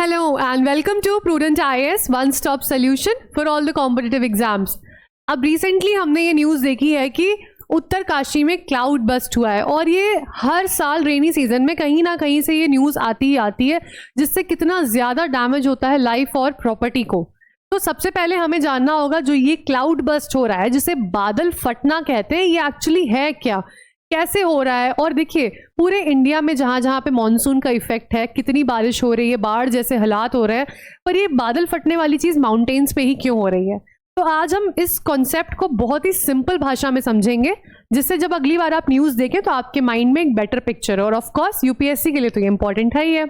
Hello and welcome to Prudent IAS, one stop solution for all the competitive exams. अब recently हमने ये news देखी है कि उत्तरकाशी में क्लाउड बस्ट हुआ है और ये हर साल रेनी सीजन में कहीं ना कहीं से ये न्यूज़ आती ही आती है, जिससे कितना ज़्यादा डैमेज होता है लाइफ और प्रॉपर्टी को। तो सबसे पहले हमें जानना होगा जो ये क्लाउड बस्ट हो रहा है, जिसे बादल फटना कहते हैं, ये एक्चुअली है क्या, कैसे हो रहा है। और देखिए पूरे इंडिया में जहाँ जहाँ पे मॉनसून का इफेक्ट है, कितनी बारिश हो रही है, बाढ़ जैसे हालात हो रहे हैं, पर ये बादल फटने वाली चीज़ माउंटेन्स पे ही क्यों हो रही है। तो आज हम इस कॉन्सेप्ट को बहुत ही सिंपल भाषा में समझेंगे, जिससे जब अगली बार आप न्यूज़ देखें तो आपके माइंड में एक बेटर पिक्चर है। और ऑफ कोर्स यूपीएससी के लिए तो ये इंपॉर्टेंट है ही है।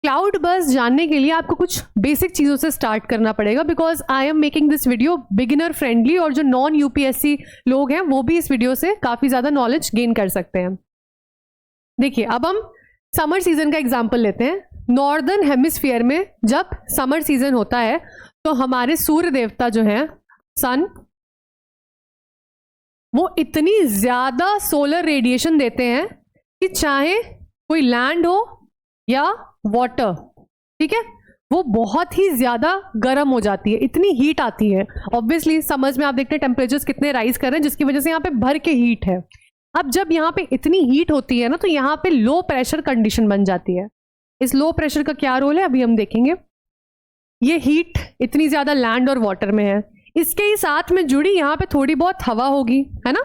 क्लाउड बस्ट जानने के लिए आपको कुछ बेसिक चीज़ों से स्टार्ट करना पड़ेगा, because I am making this video beginner friendly, और जो नॉन यूपीएससी लोग हैं वो भी इस वीडियो से काफ़ी ज़्यादा नॉलेज गेन कर सकते हैं। देखिए अब हम समर सीजन का एग्जाम्पल लेते हैं। नॉर्दर्न हेमिस्फीयर में जब समर सीजन होता है तो हमारे सूर्य देवता जो हैं सन, वो इतनी ज़्यादा सोलर रेडिएशन देते हैं कि चाहे कोई लैंड हो या वाटर, ठीक है, वो बहुत ही ज़्यादा गर्म हो जाती है, इतनी हीट आती है। ऑब्वियसली समझ में आप देखते हैं टेम्परेचर्स कितने राइज कर रहे हैं, जिसकी वजह से यहाँ पे भर के हीट है। अब जब यहाँ पे इतनी हीट होती है ना, तो यहाँ पे लो प्रेशर कंडीशन बन जाती है। इस लो प्रेशर का क्या रोल है अभी हम देखेंगे। ये हीट इतनी ज़्यादा लैंड और वाटर में है, इसके ही साथ में जुड़ी यहाँ पे थोड़ी बहुत हवा होगी, है ना।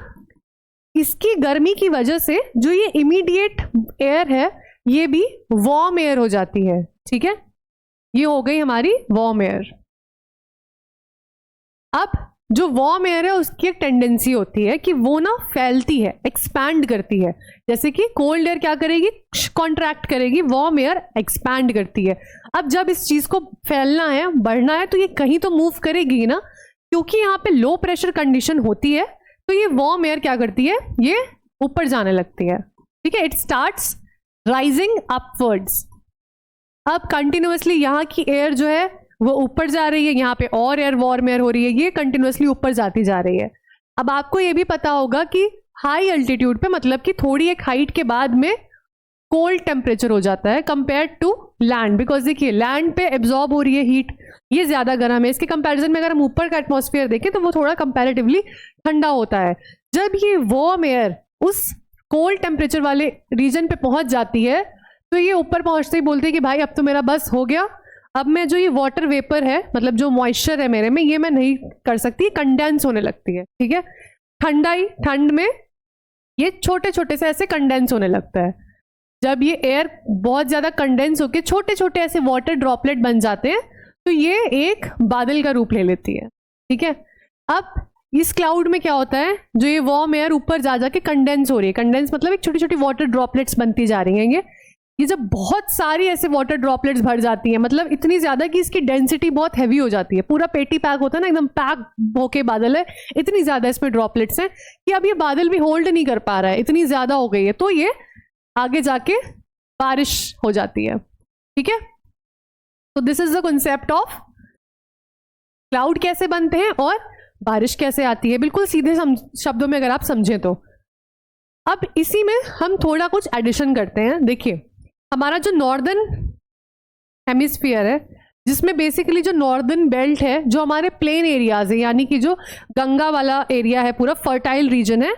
इसकी गर्मी की वजह से जो ये इमीडिएट एयर है ये भी वार्म एयर हो जाती है, ठीक है, ये हो गई हमारी वार्म एयर। अब जो वार्म एयर है उसकी एक टेंडेंसी होती है कि वो ना फैलती है, एक्सपैंड करती है। जैसे कि कोल्ड एयर क्या करेगी, कॉन्ट्रैक्ट करेगी, वार्म एयर एक्सपैंड करती है। अब जब इस चीज़ को फैलना है, बढ़ना है, तो ये कहीं तो मूव करेगी ना, क्योंकि यहाँ पे लो प्रेशर कंडीशन होती है। तो ये वार्म एयर क्या करती है, ये ऊपर जाने लगती है, ठीक है, इट स्टार्ट्स राइजिंग अपवर्ड्स। अब कंटिन्यूसली यहाँ की एयर जो है वो ऊपर जा रही है, यहाँ पे और एयर वार्म एयर हो रही है, ये कंटिन्यूसली ऊपर जाती जा रही है। अब आपको ये भी पता होगा कि हाई अल्टीट्यूड पे, मतलब कि थोड़ी एक हाइट के बाद में कोल्ड टेम्परेचर हो जाता है कंपेयर टू लैंड, बिकॉज देखिए लैंड पे एब्जॉर्ब हो रही है हीट, ये ज़्यादा गर्म है। इसके कंपैरिजन में अगर हम ऊपर का एटमॉस्फेयर देखें तो वो थोड़ा कंपैरेटिवली ठंडा होता है। जब ये वार्म एयर उस कोल्ड टेम्परेचर वाले रीजन पे पहुंच जाती है तो ये ऊपर पहुंचते ही बोलते हैं कि भाई अब तो मेरा बस हो गया, अब मैं जो ये वाटर वेपर है, मतलब जो मॉइस्चर है मेरे में, ये मैं नहीं कर सकती, कंडेंस होने लगती है, ठीक है। ठंड में ये छोटे छोटे से ऐसे कंडेंस होने लगता है। जब ये एयर बहुत ज़्यादा कंडेंस होकर छोटे छोटे ऐसे वाटर ड्रॉपलेट बन जाते हैं तो ये एक बादल का रूप ले लेती है, ठीक है। अब इस क्लाउड में क्या होता है, जो ये वार्म एयर ऊपर जा जाके कंडेंस हो रही है, कंडेंस मतलब एक छोटी छोटी वाटर ड्रॉपलेट्स बनती जा रही हैं। ये जब बहुत सारी ऐसे वाटर ड्रॉपलेट्स भर जाती हैं, मतलब इतनी ज़्यादा कि इसकी डेंसिटी बहुत हैवी हो जाती है, पूरा पेटी पैक होता है ना, एकदम पैक होके बादल है, इतनी ज़्यादा इसमें ड्रॉपलेट्स हैं कि अब ये बादल भी होल्ड नहीं कर पा रहा है, इतनी ज़्यादा हो गई है। तो ये आगे जाके बारिश हो जाती है, ठीक है। तो this is the concept of cloud, कैसे बनते हैं और बारिश कैसे आती है, बिल्कुल सीधे शब्दों में अगर आप समझें तो। अब इसी में हम थोड़ा कुछ एडिशन करते हैं। देखिए हमारा जो नॉर्दर्न हेमिस्फीयर है, जिसमें बेसिकली जो नॉर्दर्न बेल्ट है, जो हमारे प्लेन एरियाज है, यानी कि जो गंगा वाला एरिया है, पूरा फर्टाइल रीजन है,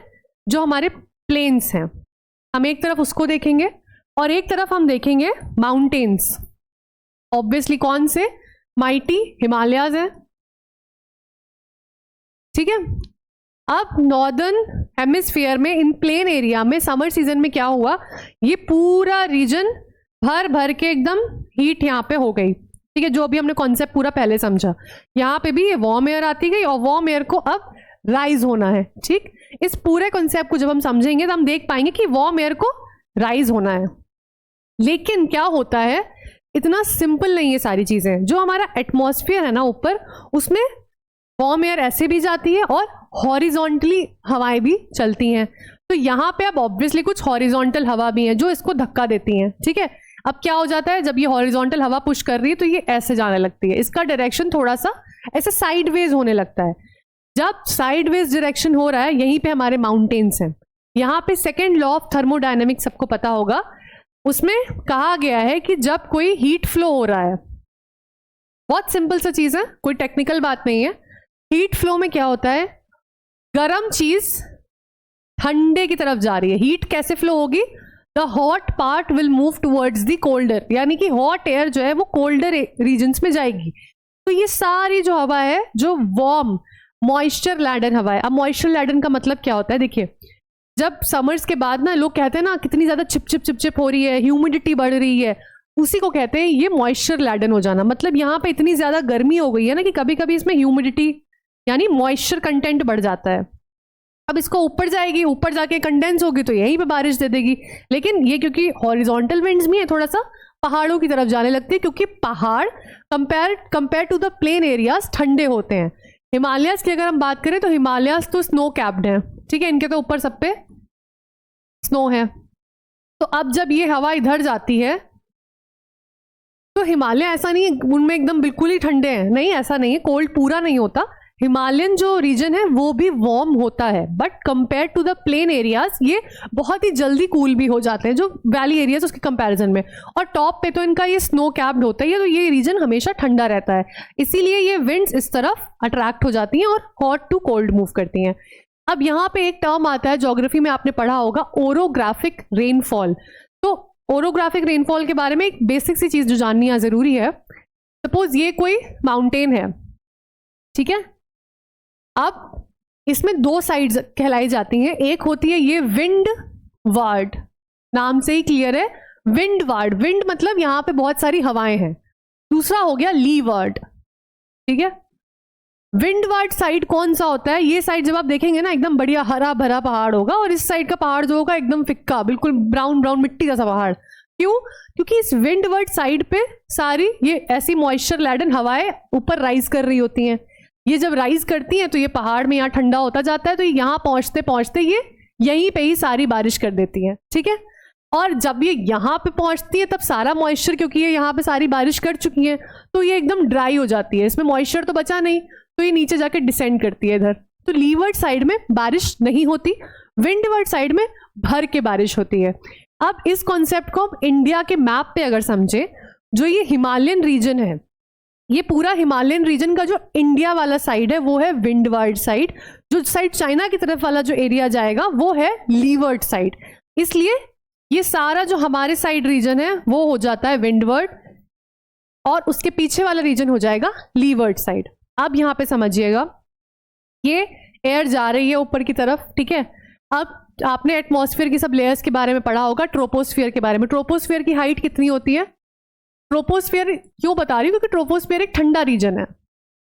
जो हमारे प्लेन्स हैं, हम एक तरफ उसको देखेंगे और एक तरफ हम देखेंगे माउंटेन्स। ऑब्वियसली कौन से, माइटी हिमालयाज हैं, ठीक है। अब नॉर्दर्न हेमिस्फीयर में इन प्लेन एरिया में समर सीजन में क्या हुआ, ये पूरा रीजन भर भर के एकदम हीट यहाँ पे हो गई, ठीक है। जो अभी हमने कॉन्सेप्ट पूरा पहले समझा, यहाँ पे भी ये वार्म एयर आती गई और वार्म एयर को अब राइज होना है, ठीक। इस पूरे कॉन्सेप्ट को जब हम समझेंगे तो हम देख पाएंगे कि वार्म एयर को राइज होना है। लेकिन क्या होता है, इतना सिंपल नहीं है सारी चीज़ें। जो हमारा एटमॉस्फेयर है ना ऊपर, उसमें वार्म एयर ऐसे भी जाती है और हॉरिजॉन्टली हवाएं भी चलती हैं। तो यहाँ पे अब ऑब्वियसली कुछ हॉरिजॉन्टल हवा भी है जो इसको धक्का देती हैं, ठीक है। अब क्या हो जाता है, जब ये हॉरिजॉन्टल हवा पुश कर रही है तो ये ऐसे जाने लगती है, इसका डायरेक्शन थोड़ा सा ऐसे साइडवेज होने लगता है। जब साइडवेज डायरेक्शन हो रहा है, यहीं पे हमारे माउंटेन्स हैं। यहाँ पे सेकेंड लॉ ऑफ थर्मोडायनेमिक्स सबको पता होगा, उसमें कहा गया है कि जब कोई हीट फ्लो हो रहा है, बहुत सिंपल सा चीज है, कोई टेक्निकल बात नहीं है। हीट फ्लो में क्या होता है, गर्म चीज ठंडे की तरफ जा रही है। हीट कैसे फ्लो होगी, the hot part will move towards the colder, यानी कि हॉट एयर जो है वो कोल्डर रीजन्स में जाएगी। तो ये सारी जो हवा है जो वार्म मॉइस्चर लैडन हवा है। अब मॉइस्चर लैडन का मतलब क्या होता है, देखिए जब समर्स के बाद ना लोग कहते हैं ना कितनी ज्यादा चिप हो रही है, ह्यूमिडिटी बढ़ रही है, उसी को कहते हैं ये मॉइस्चर लैडन हो जाना। मतलब यहाँ पे इतनी ज्यादा गर्मी हो गई है ना कि कभी कभी इसमें ह्यूमिडिटी यानी मॉइस्चर कंटेंट बढ़ जाता है। अब इसको ऊपर जाएगी, ऊपर जाके कंडेंस होगी तो यहीं पे बारिश दे देगी। लेकिन ये क्योंकि हॉरिजॉन्टल विंड्स में है, थोड़ा सा पहाड़ों की तरफ जाने लगती है, क्योंकि पहाड़ compare to the plain areas ठंडे होते हैं। हिमालयस की अगर हम बात करें तो हिमालयस तो स्नो कैप्ड है, ठीक है, इनके तो ऊपर सब पे स्नो है। तो अब जब ये हवा इधर जाती है तो हिमालय ऐसा नहीं है उनमें एकदम बिल्कुल ही ठंडे हैं, नहीं ऐसा नहीं है, कोल्ड पूरा नहीं होता। हिमालयन जो रीजन है वो भी वार्म होता है, but compare to the plain areas ये बहुत ही जल्दी कूल भी हो जाते हैं जो वैली एरियाज उसके कंपैरिजन में। और टॉप पे तो इनका ये स्नो कैप्ड होता है, तो ये रीजन हमेशा ठंडा रहता है, इसीलिए ये विंड्स इस तरफ अट्रैक्ट हो जाती हैं और हॉट टू कोल्ड मूव करती हैं। अब यहाँ पे एक टर्म आता है, ज्योग्राफी में आपने पढ़ा होगा, ओरोग्राफिक रेनफॉल। तो ओरोग्राफिक रेनफॉल के बारे में एक बेसिक सी चीज जो जाननी यहाँ जरूरी है। सपोज ये कोई माउंटेन है, ठीक है, अब इसमें दो साइड्स कहलाई जाती हैं। एक होती है ये विंड वार्ड, नाम से ही क्लियर है, विंड वार्ड, विंड मतलब यहां पे बहुत सारी हवाएं हैं। दूसरा हो गया ली वर्ड, ठीक है। विंड वार्ड साइड कौन सा होता है, ये साइड जब आप देखेंगे ना एकदम बढ़िया हरा भरा पहाड़ होगा, और इस साइड का पहाड़ जो होगा एकदम फिक्का, बिल्कुल ब्राउन ब्राउन मिट्टी जैसा पहाड़। क्यों, क्योंकि इस विंड वर्ड साइड पे सारी ये ऐसी मॉइस्चर लैडन हवाएं ऊपर राइज कर रही होती हैं। ये जब राइज करती हैं तो ये पहाड़ में यहाँ ठंडा होता जाता है, तो यहाँ पहुंचते पहुंचते ये यहीं पे ही सारी बारिश कर देती है, ठीक है। और जब ये यहाँ पे पहुंचती है तब सारा मॉइस्चर, क्योंकि ये यहाँ पे सारी बारिश कर चुकी है, तो ये एकदम ड्राई हो जाती है, इसमें मॉइस्चर तो बचा नहीं, तो ये नीचे जाके डिसेंड करती है इधर। तो लीवर्ड साइड में बारिश नहीं होती, विंडवर्ड साइड में भर के बारिश होती है। अब इस कॉन्सेप्ट को हम इंडिया के मैप पे अगर समझे, जो ये हिमालयन रीजन है, ये पूरा हिमालयन रीजन का जो इंडिया वाला साइड है वो है विंडवर्ड साइड, जो साइड चाइना की तरफ वाला जो एरिया जाएगा वो है लीवर्ड साइड। इसलिए ये सारा जो हमारे साइड रीजन है वो हो जाता है विंडवर्ड, और उसके पीछे वाला रीजन हो जाएगा लीवर्ड साइड। अब यहां पे समझिएगा, ये एयर जा रही है ऊपर की तरफ, ठीक है। अब आपने एटमॉस्फेयर की सब लेयर्स के बारे में पढ़ा होगा, ट्रोपोस्फियर के बारे में। ट्रोपोस्फियर की हाइट कितनी होती है, ट्रोपोस्फियर क्यों बता रही हूँ, क्योंकि ट्रोपोस्फियर एक ठंडा रीजन है,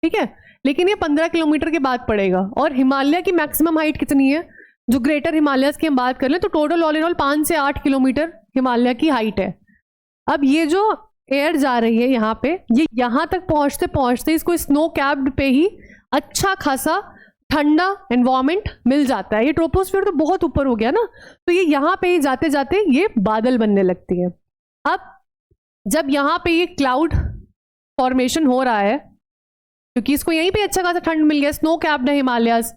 ठीक है, लेकिन ये 15 किलोमीटर के बाद पड़ेगा। और हिमालय की मैक्सिमम हाइट कितनी है, जो ग्रेटर हिमालयस की हम बात कर लें तो टोटल ऑल इन ऑल 5 से 8 किलोमीटर हिमालय की हाइट है। अब ये जो एयर जा रही है यहाँ पे, ये यहाँ तक पहुँचते पहुँचते इसको स्नो कैप्ड पे ही अच्छा खासा ठंडा एनवायरमेंट मिल जाता है। ये ट्रोपोस्फियर तो बहुत ऊपर हो गया ना, तो ये यहाँ पे ही जाते जाते ये बादल बनने लगती है। अब जब यहाँ पे ये क्लाउड फॉर्मेशन हो रहा है, क्योंकि इसको यहीं पे अच्छा खासा ठंड मिल गया, स्नो कैप्ड है हिमालयस,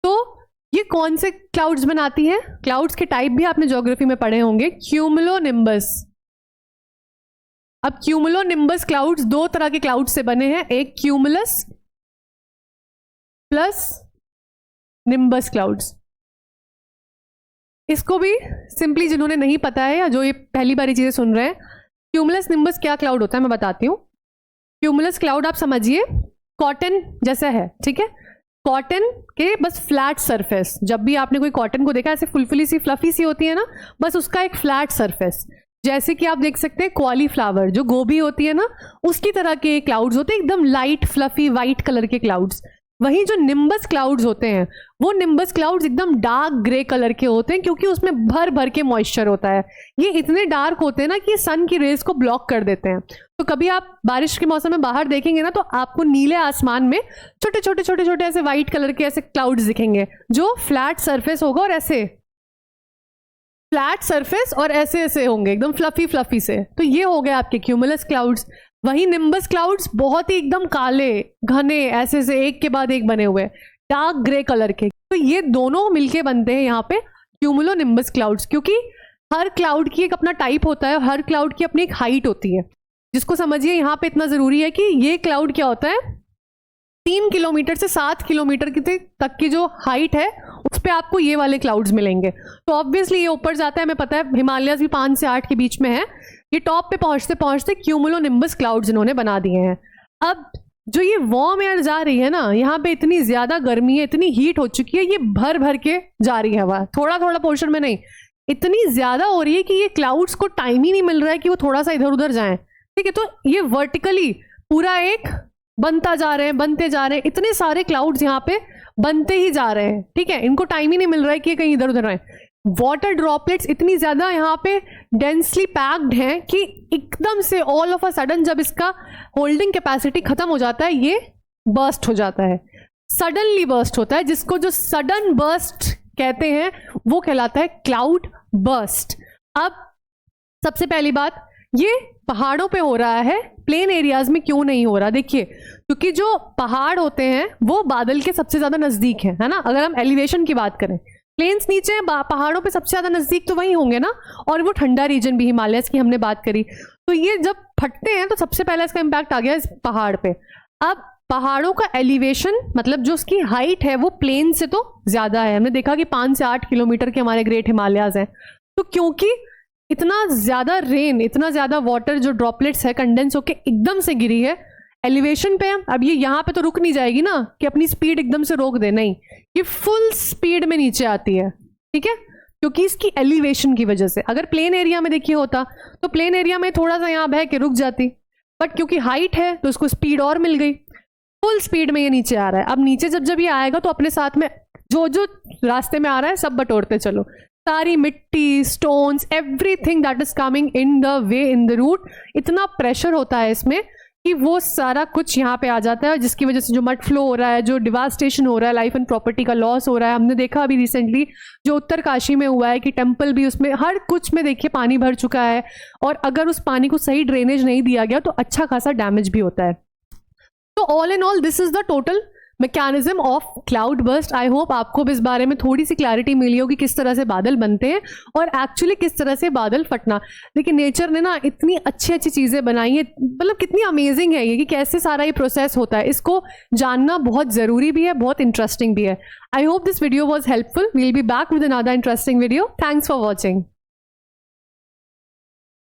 तो ये कौन से क्लाउड्स बनाती है। क्लाउड्स के टाइप भी आपने ज्योग्राफी में पढ़े होंगे, क्यूमुलोनिम्बस। अब क्यूमुलोनिम्बस क्लाउड्स दो तरह के क्लाउड्स से बने हैं, एक क्यूमुलस प्लस निम्बस क्लाउड्स। इसको भी सिंपली जिन्होंने नहीं पता है या जो ये पहली बार चीजें सुन रहे हैं, क्यूमुलस निम्बस क्या क्लाउड होता है मैं बताती हूँ। क्यूमुलस क्लाउड आप समझिए कॉटन जैसा है, ठीक है, कॉटन के बस फ्लैट सरफेस। जब भी आपने कोई कॉटन को देखा ऐसे फुलफुली सी फ्लफी सी होती है ना, बस उसका एक फ्लैट सरफेस। जैसे कि आप देख सकते हैं कॉलीफ्लावर जो गोभी होती है ना, उसकी तरह के क्लाउड्स होते हैं, एकदम लाइट फ्लफी वाइट कलर के क्लाउड्स। वहीं जो निम्बस क्लाउड्स होते हैं वो निम्बस क्लाउड्स एकदम डार्क ग्रे कलर के होते हैं, क्योंकि उसमें भर भर के मॉइस्चर होता है। ये इतने डार्क होते हैं ना कि सन की रेज को ब्लॉक कर देते हैं। तो कभी आप बारिश के मौसम में बाहर देखेंगे ना, तो आपको नीले आसमान में छोटे छोटे छोटे छोटे ऐसे व्हाइट कलर के ऐसे क्लाउड्स दिखेंगे, जो फ्लैट सरफेस होगा और ऐसे फ्लैट सरफेस और ऐसे ऐसे होंगे एकदम फ्लफी फ्लफी से। तो ये हो गए आपके क्यूमुलस क्लाउड्स। वहीं निम्बस क्लाउड्स बहुत ही एकदम काले घने ऐसे से एक के बाद एक बने हुए डार्क ग्रे कलर के। तो ये दोनों मिलके बनते हैं यहाँ पे क्यूमुलोनिम्बस क्लाउड्स, क्योंकि हर क्लाउड की एक अपना टाइप होता है, हर क्लाउड की अपनी एक हाइट होती है, जिसको समझिए यहाँ पे इतना जरूरी है कि ये क्लाउड क्या होता है, 3 किलोमीटर से 7 किलोमीटर की तक की जो हाइट है उस पे आपको ये वाले क्लाउड्स मिलेंगे। तो ऑब्वियसली ये ऊपर जाता है, हमें पता है हिमालयस भी 5 से 8 के बीच में है। ये टॉप पे पहुंचते पहुंचते क्यूमुलोनिम्बस क्लाउड्स इन्होंने बना दिए हैं। अब जो ये वार्म एयर जा रही है ना, यहाँ पे इतनी ज्यादा गर्मी है, इतनी हीट हो चुकी है, ये भर भर के जा रही है हवा, थोड़ा थोड़ा पोर्शन में नहीं, इतनी ज्यादा हो रही है कि ये क्लाउड्स को टाइम ही नहीं मिल रहा है कि वो थोड़ा सा इधर उधर जाएं। ठीक है, तो ये वर्टिकली पूरा एक बनते जा रहे हैं, इतने सारे क्लाउड्स यहाँ पे बनते ही जा रहे हैं। ठीक है, इनको टाइम ही नहीं मिल रहा है कि कहीं इधर उधर आए। वाटर ड्रॉपलेट्स इतनी ज्यादा यहाँ पे डेंसली पैक्ड हैं कि एकदम से ऑल ऑफ अ सडन जब इसका होल्डिंग कैपेसिटी खत्म हो जाता है, ये बर्स्ट हो जाता है, सडनली बर्स्ट होता है, जिसको जो सडन बर्स्ट कहते हैं वो कहलाता है क्लाउड बर्स्ट। अब सबसे पहली बात, ये पहाड़ों पे हो रहा है, प्लेन एरियाज में क्यों नहीं हो रहा? देखिए, क्योंकि जो पहाड़ होते हैं वो बादल के सबसे ज्यादा नजदीक है ना। अगर हम एलिवेशन की बात करें, प्लेन्स नीचे हैं, पहाड़ों पे सबसे ज्यादा नजदीक तो वही होंगे ना, और वो ठंडा रीजन भी, हिमालयस की हमने बात करी, तो ये जब फटते हैं तो सबसे पहले इसका इम्पैक्ट आ गया इस पहाड़ पे। अब पहाड़ों का एलिवेशन मतलब जो उसकी हाइट है वो प्लेन से तो ज्यादा है, हमने देखा कि 5 से 8 किलोमीटर के हमारे ग्रेट हिमालयाज हैं। तो क्योंकि इतना ज्यादा रेन, इतना ज्यादा वाटर जो ड्रॉपलेट्स है कंडेंस होके एकदम से गिरी है एलिवेशन पे, अब ये यहाँ पे तो रुक नहीं जाएगी ना कि अपनी स्पीड एकदम से रोक दे, नहीं, ये फुल स्पीड में नीचे आती है। ठीक है, क्योंकि इसकी एलिवेशन की वजह से। अगर प्लेन एरिया में देखिए होता तो प्लेन एरिया में थोड़ा सा यहाँ बह के रुक जाती, बट क्योंकि हाइट है तो उसको स्पीड और मिल गई, फुल स्पीड में ये नीचे आ रहा है। अब नीचे जब ये आएगा तो अपने साथ में जो जो रास्ते में आ रहा है सब बटोरते चलो, सारी मिट्टी, stones, everything that is coming in the way, in the route, इतना प्रेशर होता है इसमें कि वो सारा कुछ यहाँ पे आ जाता है, जिसकी वजह से जो मड फ्लो हो रहा है, जो डिवास्टेशन हो रहा है, लाइफ एंड प्रॉपर्टी का लॉस हो रहा है। हमने देखा अभी रिसेंटली जो उत्तरकाशी में हुआ है कि टेम्पल भी, उसमें हर कुछ में देखिए पानी भर चुका है, और अगर उस पानी को सही ड्रेनेज नहीं दिया गया तो अच्छा खासा डैमेज भी होता है। तो all in all this is the total mechanism of cloud burst. I hope आपको इस बारे में थोड़ी सी क्लैरिटी मिली होगी किस तरह से बादल बनते हैं और एक्चुअली किस तरह से बादल फटना। लेकिन नेचर ने ना इतनी अच्छी अच्छी चीज़ें बनाई है, मतलब कितनी अमेजिंग है ये कि कैसे सारा ये प्रोसेस होता है, इसको जानना बहुत ज़रूरी भी है, बहुत इंटरेस्टिंग भी है। I hope this video was helpful. We'll be back with another interesting video. Thanks for watching.